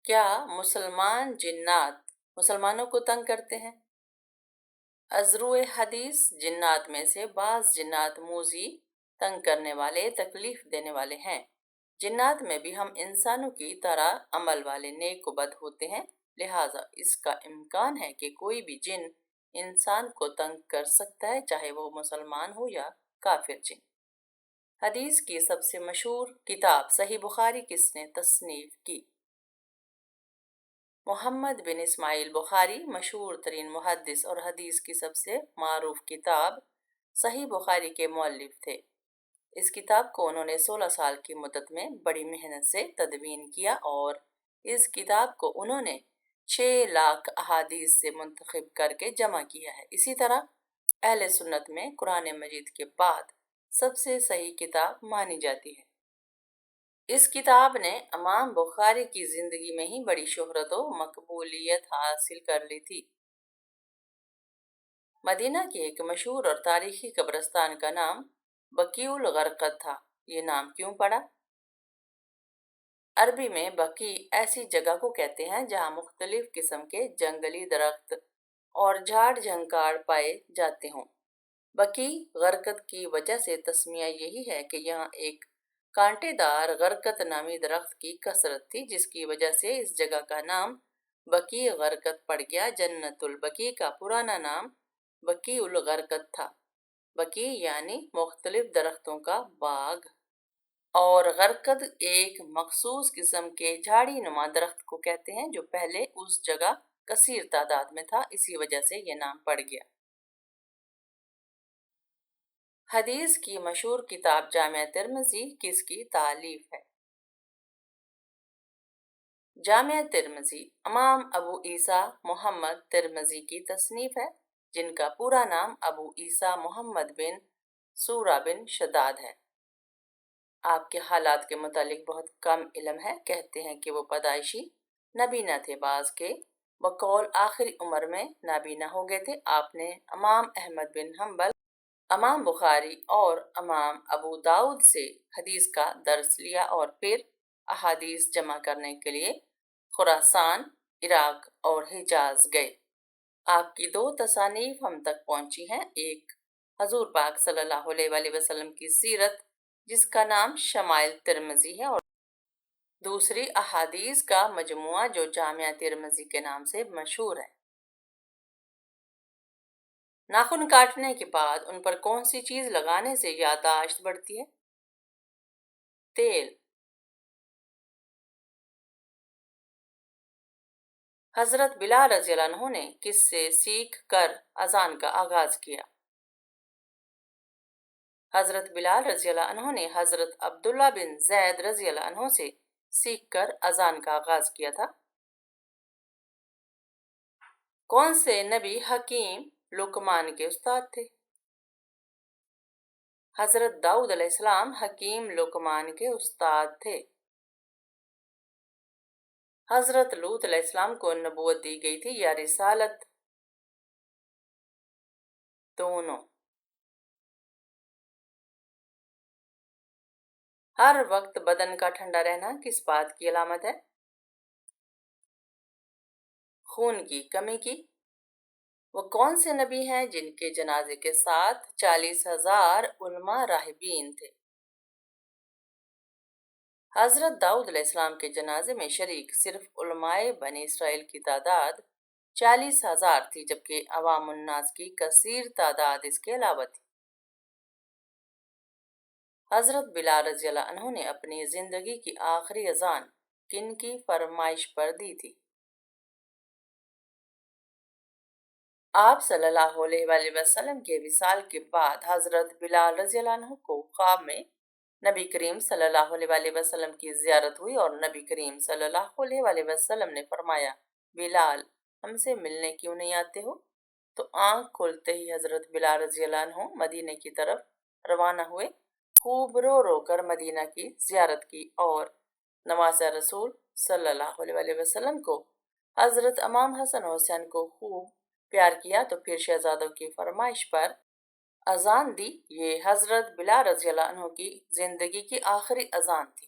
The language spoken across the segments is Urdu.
کیا مسلمان جنات مسلمانوں کو تنگ کرتے ہیں؟ ازروِ حدیث جنات میں سے بعض جنات موذی، تنگ کرنے والے، تکلیف دینے والے ہیں۔ جنات میں بھی ہم انسانوں کی طرح عمل والے نیک و بد ہوتے ہیں، لہٰذا اس کا امکان ہے کہ کوئی بھی جن انسان کو تنگ کر سکتا ہے، چاہے وہ مسلمان ہو یا کافر جن۔ حدیث کی سب سے مشہور کتاب صحیح بخاری کس نے تصنیف کی؟ محمد بن اسماعیل بخاری مشہور ترین محدث اور حدیث کی سب سے معروف کتاب صحیح بخاری کے مؤلف تھے۔ اس کتاب کو انہوں نے 16 سال کی مدت میں بڑی محنت سے تدوین کیا اور اس کتاب کو انہوں نے 6 لاکھ احادیث سے منتخب کر کے جمع کیا ہے۔ اسی طرح اہل سنت میں قرآن مجید کے بعد سب سے صحیح کتاب مانی جاتی ہے۔ اس کتاب نے امام بخاری کی زندگی میں ہی بڑی شہرت و مقبولیت حاصل کر لی تھی۔ مدینہ کی ایک مشہور اور تاریخی قبرستان کا نام بقیع الغرقد تھا۔ یہ نام کیوں پڑا؟ عربی میں بقیع ایسی جگہ کو کہتے ہیں جہاں مختلف قسم کے جنگلی درخت اور جھاڑ جھنکاڑ پائے جاتے ہوں۔ بقیع غرقد کی وجہ سے تسمیہ یہی ہے کہ یہاں ایک کانٹے دار غرقد نامی درخت کی کثرت تھی، جس کی وجہ سے اس جگہ کا نام بقیع غرقد پڑ گیا۔ جنت البقیع کا پرانا نام بقیع الغرقد تھا۔ بقیع یعنی مختلف درختوں کا باغ، اور غرقد ایک مخصوص قسم کے جھاڑی نما درخت کو کہتے ہیں جو پہلے اس جگہ کثیر تعداد میں تھا، اسی وجہ سے یہ نام پڑ گیا۔ حدیث کی مشہور کتاب جامع ترمذی کس کی تالیف ہے؟ جامع ترمذی امام ابو عیسیٰ محمد ترمذی کی تصنیف ہے، جن کا پورا نام ابو عیسیٰ محمد بن سورہ بن شداد ہے۔ آپ کے حالات کے متعلق بہت کم علم ہے۔ کہتے ہیں کہ وہ پیدائشی نابینا تھے، بعض کے بقول آخری عمر میں نابینا ہو گئے تھے۔ آپ نے امام احمد بن حنبل، امام بخاری اور امام ابو داؤد سے حدیث کا درس لیا اور پھر احادیث جمع کرنے کے لیے خراسان، عراق اور حجاز گئے۔ آپ کی 2 تصانیف ہم تک پہنچی ہیں، ایک حضور پاک صلی اللہ علیہ وآلہ وسلم کی سیرت جس کا نام شمائل ترمذی ہے، اور دوسری احادیث کا مجموعہ جو جامع ترمذی کے نام سے مشہور ہے۔ ناخن کاٹنے کے بعد ان پر کون سی چیز لگانے سے یادداشت بڑھتی ہے؟ تیل۔ حضرت بلال رضی اللہ عنہ نے کس سے سیکھ کر اذان کا آغاز کیا؟ حضرت بلال رضی اللہ عنہ نے حضرت عبداللہ بن زید رضی اللہ عنہ سے سیکھ کر اذان کا آغاز کیا تھا۔ کون سے نبی حکیم لقمان کے استاد تھے؟ حضرت داؤد علیہ السلام حکیم لقمان کے استاد تھے۔ حضرت لوط علیہ السلام کو نبوت دی گئی تھی یا رسالت؟ دونوں۔ ہر وقت بدن کا ٹھنڈا رہنا کس بات کی علامت ہے؟ خون کی کمی کی۔ وہ کون سے نبی ہیں جن کے جنازے کے ساتھ 40,000 علماء راہبین تھے؟ حضرت داؤد علیہ السلام کے جنازے میں شریک صرف علماء بنی اسرائیل کی تعداد 40,000 تھی، جبکہ عوام الناس کی کثیر تعداد اس کے علاوہ تھی۔ حضرت بلال رضی اللہ عنہ نے اپنی زندگی کی آخری اذان کن کی فرمائش پر دی تھی؟ آپ صلی اللہ علیہ وآلہ وسلم کے وصال کے بعد حضرت بلال رضی اللہ عنہ کو خواب میں نبی کریم صلی اللہ علیہ وآلہ وسلم کی زیارت ہوئی اور نبی کریم صلی اللہ علیہ وآلہ وسلم نے فرمایا، بلال ہم سے ملنے کیوں نہیں آتے ہو؟ تو آنکھ کھولتے ہی حضرت بلال رضی اللہ عنہ مدینے کی طرف روانہ ہوئے، خوب رو رو کر مدینہ کی زیارت کی اور نواسہ رسول صلی اللہ علیہ وآلہ وسلم کو، حضرت امام حسن و حسین کو خوب پیار کیا، تو پھر شہزادوں کی فرمائش پر اذان دی۔ یہ حضرت بلال رضی اللہ عنہ کی زندگی کی آخری اذان تھی۔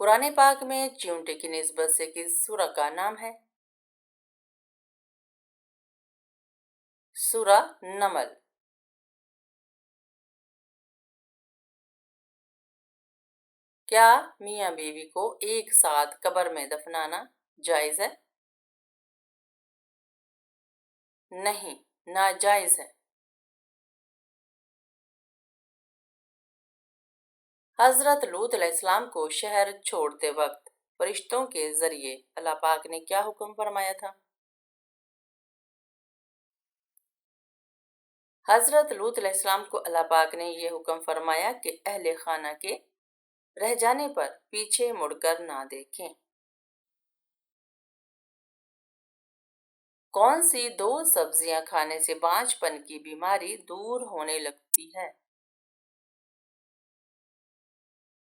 قرآن پاک میں چیونٹے کی نسبت سے کس سورہ کا نام ہے؟ سورہ نمل۔ کیا میاں بیوی کو ایک ساتھ قبر میں دفنانا جائز ہے؟ نہیں، ناجائز ہے۔ حضرت لوط علیہ السلام کو شہر چھوڑتے وقت فرشتوں کے ذریعے اللہ پاک نے کیا حکم فرمایا تھا؟ حضرت لوط علیہ السلام کو اللہ پاک نے یہ حکم فرمایا کہ اہل خانہ کے رہ جانے پر پیچھے مڑ کر نہ دیکھیں۔ کون سی دو سبزیاں کھانے سے بانجھ پن کی بیماری دور ہونے لگتی ہے؟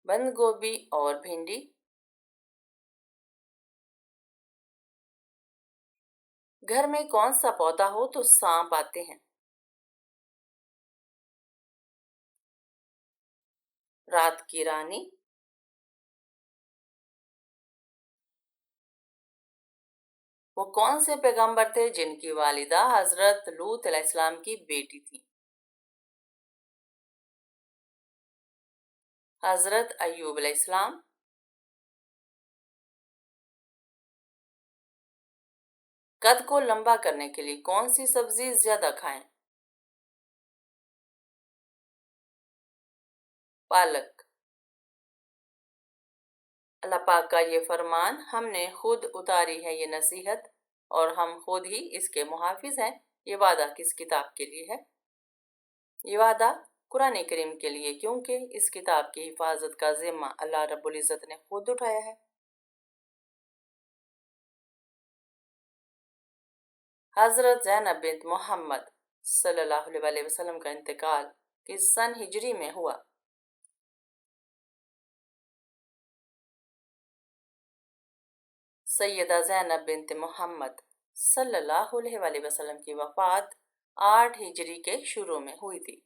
بند گوبھی اور بھنڈی۔ گھر میں کون سا پودا ہو تو سانپ آتے ہیں؟ رات کی رانی۔ وہ کون سے پیغمبر تھے جن کی والدہ حضرت لوط علیہ السلام کی بیٹی تھی؟ حضرت ایوب علیہ السلام۔ قد کو لمبا کرنے کے لیے کون سی سبزی زیادہ کھائیں؟ پالک۔ اللہ پاک کا یہ فرمان ہم نے خود اتاری ہے یہ نصیحت اور ہم خود ہی اس کے محافظ ہیں، یہ وعدہ کس کتاب کے لیے ہے؟ یہ وعدہ قرآن کریم کے لیے، کیونکہ اس کتاب کی حفاظت کا ذمہ اللہ رب العزت نے خود اٹھایا ہے۔ حضرت زینب بنت محمد صلی اللہ علیہ وسلم کا انتقال کس سن ہجری میں ہوا؟ سیدہ زینب بنت محمد صلی اللہ علیہ وسلم کی وفات 8 ہجری کے شروع میں ہوئی تھی۔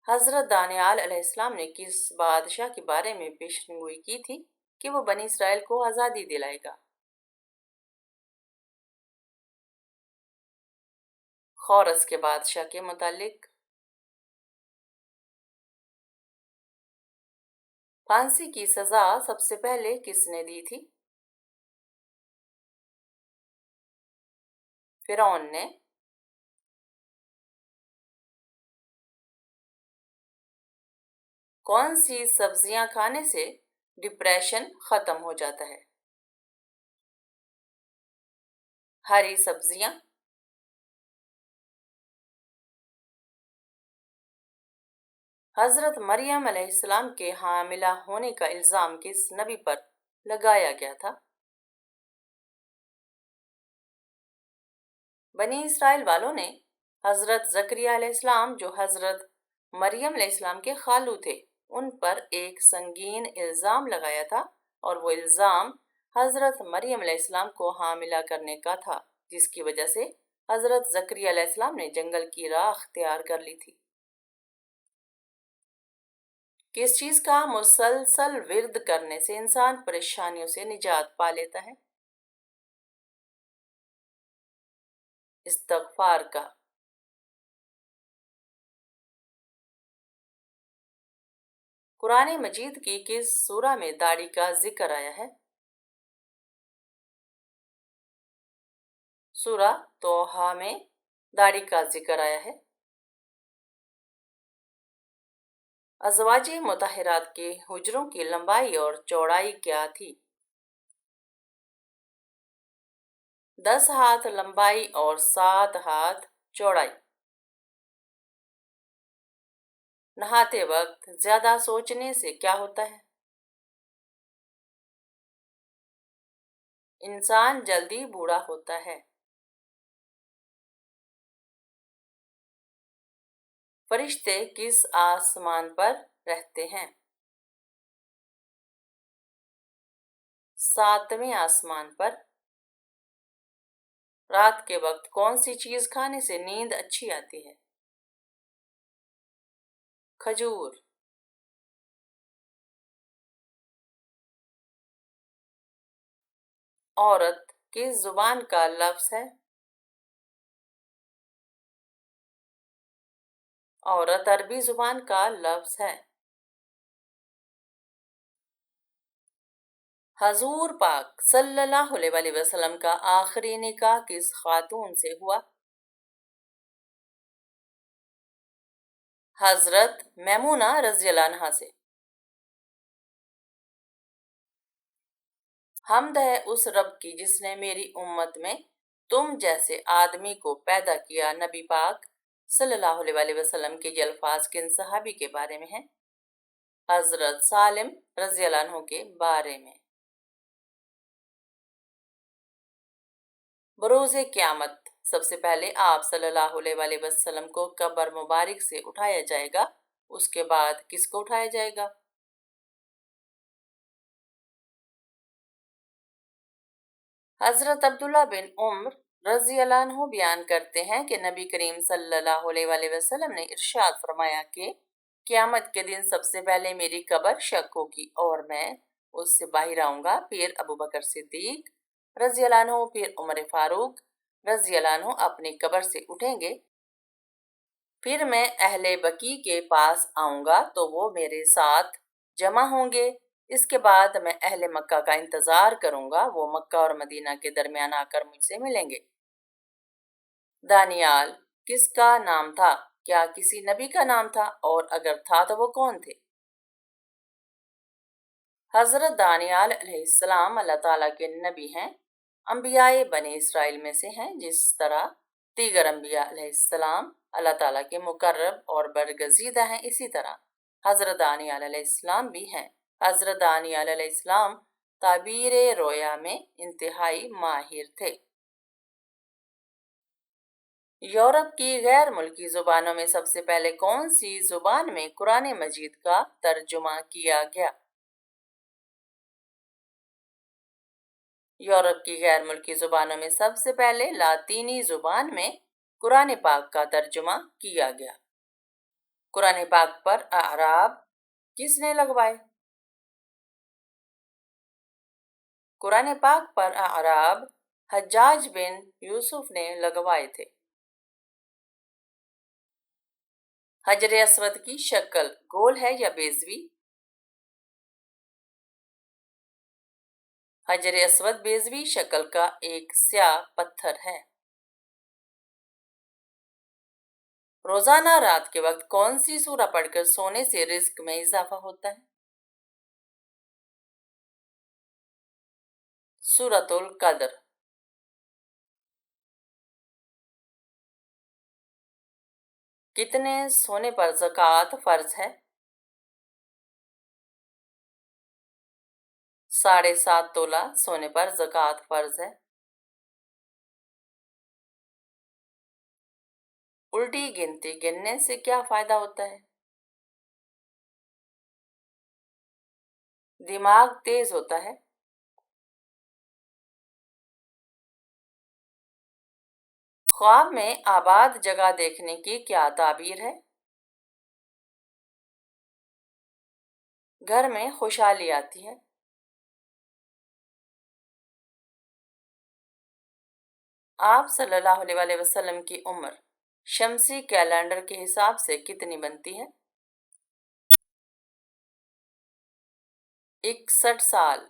حضرت دانیال علیہ السلام نے کس بادشاہ کے بارے میں پیشنگوئی کی تھی کہ وہ بنی اسرائیل کو آزادی دلائے گا؟ خورس کے بادشاہ کے متعلق۔ پھانسی کی سزا سب سے پہلے کس نے دی تھی؟ فرعون نے۔ کون سی سبزیاں کھانے سے ڈپریشن ختم ہو جاتا ہے؟ ہری سبزیاں۔ حضرت مریم علیہ السلام کے حاملہ ہونے کا الزام کس نبی پر لگایا گیا تھا؟ بنی اسرائیل والوں نے حضرت زکریا علیہ السلام جو حضرت مریم علیہ السلام کے خالو تھے ان پر ایک سنگین الزام لگایا تھا، اور وہ الزام حضرت مریم علیہ السلام کو حاملہ کرنے کا تھا، جس کی وجہ سے حضرت زکریا علیہ السلام نے جنگل کی راہ اختیار کر لی تھی۔ کس چیز کا مسلسل ورد کرنے سے انسان پریشانیوں سے نجات پا لیتا ہے؟ استغفار کا۔ قرآن مجید کی کس سورہ میں داڑھی کا ذکر آیا ہے؟ سورہ طٰہٰ میں داڑھی کا ذکر آیا ہے۔ ازواج مطہرات کے حجروں کی لمبائی اور چوڑائی کیا تھی؟ 10 ہاتھ لمبائی اور 7 ہاتھ چوڑائی۔ نہاتے وقت زیادہ سوچنے سے کیا ہوتا ہے؟ انسان جلدی بوڑھا ہوتا ہے۔ فرشتے کس آسمان پر رہتے ہیں؟ 7ویں آسمان پر۔ رات کے وقت کون سی چیز کھانے سے نیند اچھی آتی ہے؟ کھجور۔ عورت کس زبان کا لفظ ہے؟ عورت عربی زبان کا لفظ ہے۔ حضور پاک صلی اللہ علیہ وسلم کا آخری نکاح کس خاتون سے ہوا؟ حضرت میمونہ رضی اللہ عنہا سے۔ حمد ہے اس رب کی جس نے میری امت میں تم جیسے آدمی کو پیدا کیا۔ نبی پاک صلی اللہ علیہ وسلم کے یہ الفاظ کن صحابی کے بارے میں ہیں؟ حضرت سالم رضی اللہ عنہ کے بارے میں۔ بروز قیامت سب سے پہلے آپ صلی اللہ علیہ وسلم کو قبر مبارک سے اٹھایا جائے گا، اس کے بعد کس کو اٹھایا جائے گا؟ حضرت عبداللہ بن عمر رضی اللہ عنہ بیان کرتے ہیں کہ نبی کریم صلی اللہ علیہ وسلم نے ارشاد فرمایا کہ قیامت کے دن سب سے پہلے میری قبر شق ہوگی اور میں اس سے باہر آؤں گا، پھر ابو بکر صدیق رضی اللہ عنہ، پھر عمر فاروق رضی اللہ عنہ اپنی قبر سے اٹھیں گے، پھر میں اہل بقیع کے پاس آؤں گا تو وہ میرے ساتھ جمع ہوں گے، اس کے بعد میں اہل مکہ کا انتظار کروں گا، وہ مکہ اور مدینہ کے درمیان آ کر مجھ سے ملیں گے۔ دانیال کس کا نام تھا؟ کیا کسی نبی کا نام تھا؟ اور اگر تھا تو وہ کون تھے؟ حضرت دانیال علیہ السلام اللہ تعالیٰ کے نبی ہیں، انبیاء بنی اسرائیل میں سے ہیں، جس طرح دیگر انبیاء علیہ السلام اللہ تعالیٰ کے مقرب اور برگزیدہ ہیں، اسی طرح حضرت دانیال علیہ السلام بھی ہیں۔ حضرت دانیال علیہ السلام تعبیر رویا میں انتہائی ماہر تھے۔ یورپ کی غیر ملکی زبانوں میں سب سے پہلے کون سی زبان میں قرآن مجید کا ترجمہ کیا گیا؟ یورپ کی غیر ملکی زبانوں میں سب سے پہلے لاطینی زبان میں قرآن پاک کا ترجمہ کیا گیا۔ قرآن پاک پر اعراب کس نے لگوائے؟ قرآن پاک پر اعراب حجاج بن یوسف نے لگوائے تھے۔ حجر اسود کی شکل گول ہے یا بیضوی؟ حجر اسود بیضوی شکل کا ایک سیاہ پتھر ہے۔ روزانہ رات کے وقت کون سی سورہ پڑھ کر سونے سے رزق میں اضافہ ہوتا ہے؟ سورۃ القدر۔ کتنے سونے پر زکوٰۃ فرض ہے؟ 7.5 تولہ سونے پر زکوٰۃ فرض ہے۔ الٹی گنتی گننے سے کیا فائدہ ہوتا ہے؟ دماغ تیز ہوتا ہے۔ خواب میں آباد جگہ دیکھنے کی کیا تعبیر ہے؟ گھر میں خوشحالی آتی ہے۔ آپ صلی اللہ علیہ وسلم کی عمر شمسی کیلنڈر کے حساب سے کتنی بنتی ہے؟ 61 سال۔